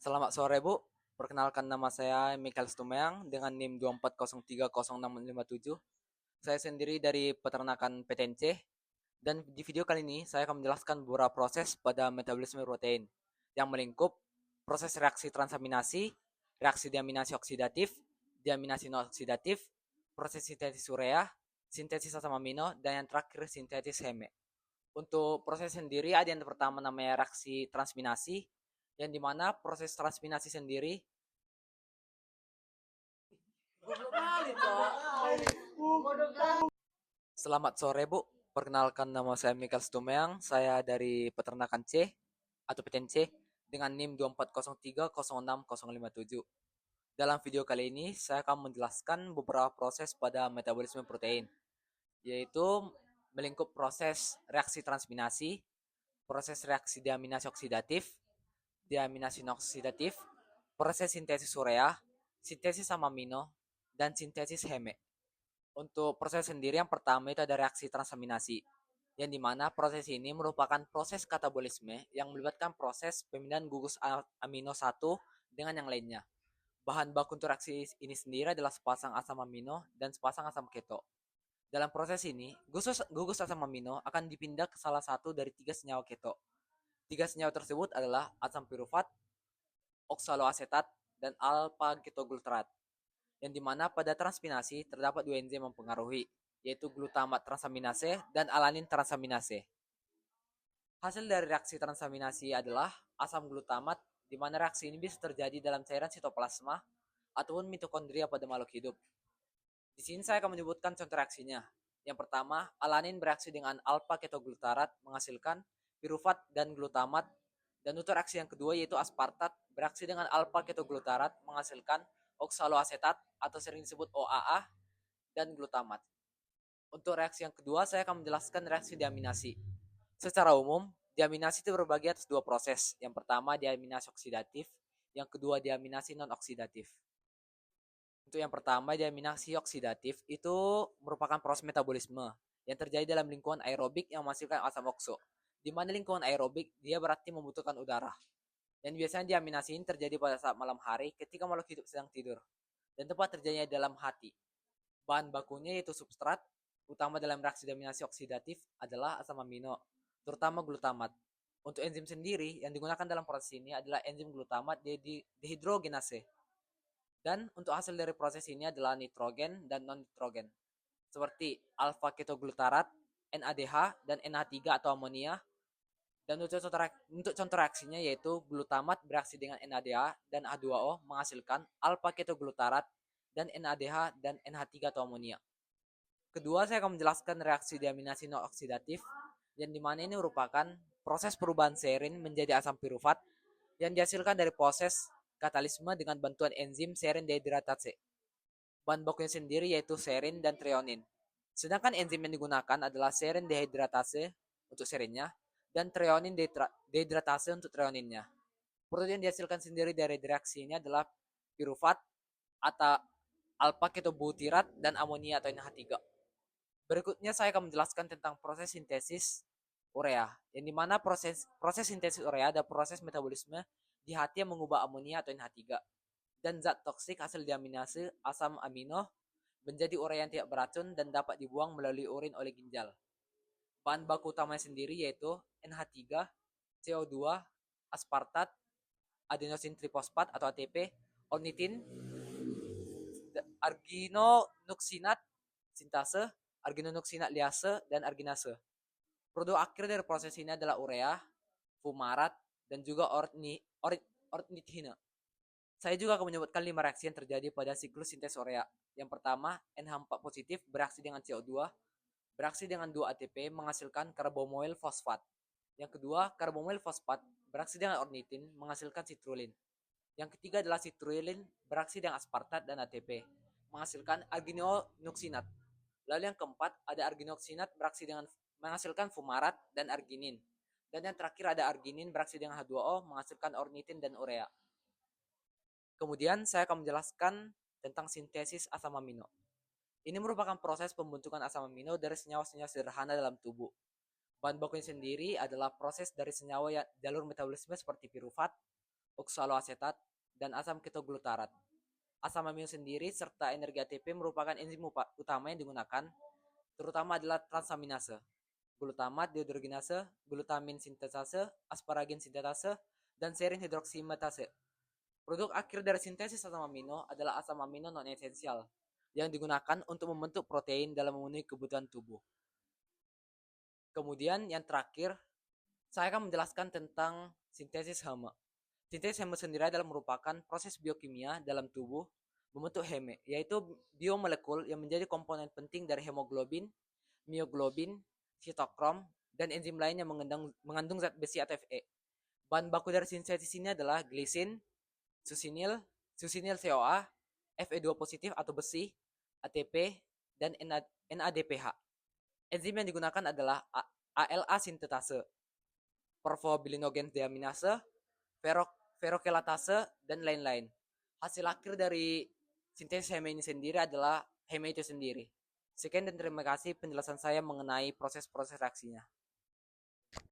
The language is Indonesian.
Selamat sore Bu, perkenalkan nama saya Michael Stumeyang dengan NIM 24030657. Saya sendiri dari peternakan PTNC dan di video kali ini saya akan menjelaskan beberapa proses pada metabolisme protein yang melingkup proses reaksi transaminasi, reaksi deaminasi oksidatif, deaminasi non oksidatif, proses sintesis urea, sintesis asam amino, dan yang terakhir sintesis heme. Untuk proses sendiri ada yang pertama namanya reaksi transminasi, yang dimana proses transminasi sendiri Selamat sore Bu, perkenalkan nama saya Mikael Stumeang, saya dari peternakan C atau PTNC dengan NIM 24030657. Dalam video kali ini saya akan menjelaskan beberapa proses pada metabolisme protein, yaitu melingkup proses reaksi transminasi, proses reaksi deaminasi oksidatif, deaminasi non oksidatif, proses sintesis urea, sintesis amino, dan sintesis heme. Untuk proses sendiri yang pertama itu ada reaksi transaminasi, yang dimana proses ini merupakan proses katabolisme yang melibatkan proses pemindahan gugus amino satu dengan yang lainnya. Bahan baku untuk reaksi ini sendiri adalah sepasang asam amino dan sepasang asam keto. Dalam proses ini, gugus asam amino akan dipindah ke salah satu dari tiga senyawa keto. Tiga senyawa tersebut adalah asam pirufat, oksaloasetat, dan alpha ketogluterat, yang dimana pada transminasi terdapat dua enzim mempengaruhi, yaitu glutamat transaminase dan alanin transaminase. Hasil dari reaksi transaminasi adalah asam glutamat, di mana reaksi ini bisa terjadi dalam cairan sitoplasma ataupun mitokondria pada makhluk hidup. Di sini saya akan menyebutkan contoh reaksinya. Yang pertama, alanin bereaksi dengan alpha ketoglutarat menghasilkan pirufat dan glutamat. Dan untuk reaksi yang kedua yaitu aspartat bereaksi dengan alpha ketoglutarat menghasilkan oksaloasetat atau sering disebut OAA dan glutamat. Untuk reaksi yang kedua saya akan menjelaskan reaksi deaminasi. Secara umum, deaminasi itu berbagi atas dua proses. Yang pertama deaminasi oksidatif, yang kedua deaminasi non oksidatif. Untuk yang pertama, deaminasi oksidatif itu merupakan proses metabolisme yang terjadi dalam lingkungan aerobik yang menghasilkan asam okso. Di mana lingkungan aerobik dia berarti membutuhkan udara. Dan biasanya deaminasi ini terjadi pada saat malam hari ketika makhluk hidup sedang tidur. Dan tempat terjadinya dalam hati. Bahan bakunya yaitu substrat, utama dalam reaksi deaminasi oksidatif adalah asam amino, terutama glutamat. Untuk enzim sendiri yang digunakan dalam proses ini adalah enzim glutamat dehidrogenase. Dan untuk hasil dari proses ini adalah nitrogen dan non-nitrogen. Seperti alpha ketoglutarat, NADH, dan NH3 atau amonia. Dan untuk contoh reaksinya yaitu glutamat bereaksi dengan NADH dan H2O menghasilkan alpha ketoglutarat dan NADH dan NH3 atau amonia. Kedua, saya akan menjelaskan reaksi deaminasi non oksidatif, yang dimana ini merupakan proses perubahan serin menjadi asam pirufat yang dihasilkan dari proses katalisme dengan bantuan enzim serin dehidratase. Bahan bakunya sendiri yaitu serin dan treonin. Sedangkan enzim yang digunakan adalah serin dehidratase untuk serinnya dan treonin dehidratase untuk treoninnya. Protein yang dihasilkan sendiri dari reaksi ini adalah pirufat atau alpha ketobutirat dan amonia atau NH3. Berikutnya saya akan menjelaskan tentang proses sintesis urea, yang dimana proses sintesis urea ada proses metabolisme di hati yang mengubah amonia atau NH3 dan zat toksik hasil deaminase asam amino menjadi urea yang tidak beracun dan dapat dibuang melalui urin oleh ginjal. Bahan baku utamanya sendiri yaitu NH3, CO2, aspartat, adenosin trifosfat atau ATP, ornitin, arginonuksinat sintase, arginonuksinat liase, dan arginase. Produk akhir dari proses ini adalah urea, fumarat, dan juga ornithine. Saya juga akan menyebutkan 5 reaksi yang terjadi pada siklus sintesis urea. Yang pertama, NH4 positif bereaksi dengan CO2, bereaksi dengan 2 ATP menghasilkan karbomoil fosfat. Yang kedua, karbomoil fosfat bereaksi dengan ornitin menghasilkan citrulin. Yang ketiga adalah citrulin bereaksi dengan aspartat dan ATP menghasilkan arginonuksinat. Lalu yang keempat ada arginoksinat bereaksi dengan menghasilkan fumarat dan arginin. Dan yang terakhir ada arginin bereaksi dengan H2O menghasilkan ornitin dan urea. Kemudian saya akan menjelaskan tentang sintesis asam amino. Ini merupakan proses pembentukan asam amino dari senyawa-senyawa sederhana dalam tubuh. Bahan bakunya sendiri adalah proses dari senyawa jalur metabolisme seperti pirufat, oksaloasetat, dan asam ketoglutarat. Asam amino sendiri serta energi ATP merupakan enzim utama yang digunakan, terutama adalah transaminase, glutamat dehidrogenase, glutamin sintetase, asparagen sintetase, dan serin hidroksimetase. Produk akhir dari sintesis asam amino adalah asam amino non-esensial yang digunakan untuk membentuk protein dalam memenuhi kebutuhan tubuh. Kemudian yang terakhir, saya akan menjelaskan tentang sintesis heme. Sintesis heme sendiri adalah merupakan proses biokimia dalam tubuh membentuk heme, yaitu biomolekul yang menjadi komponen penting dari hemoglobin, mioglobin, sitokrom, dan enzim lain yang mengandung zat besi atau Fe. Bahan baku dari sintesis ini adalah glisin, susinil, susinil CoA, Fe2 positif atau besi, ATP, dan NADPH. Enzim yang digunakan adalah ALA sintetase, porfobilinogen deaminase, ferrokelatase, dan lain-lain. Hasil akhir dari sintesis heme ini sendiri adalah heme itu sendiri. Sekian dan terima kasih penjelasan saya mengenai proses-proses reaksinya.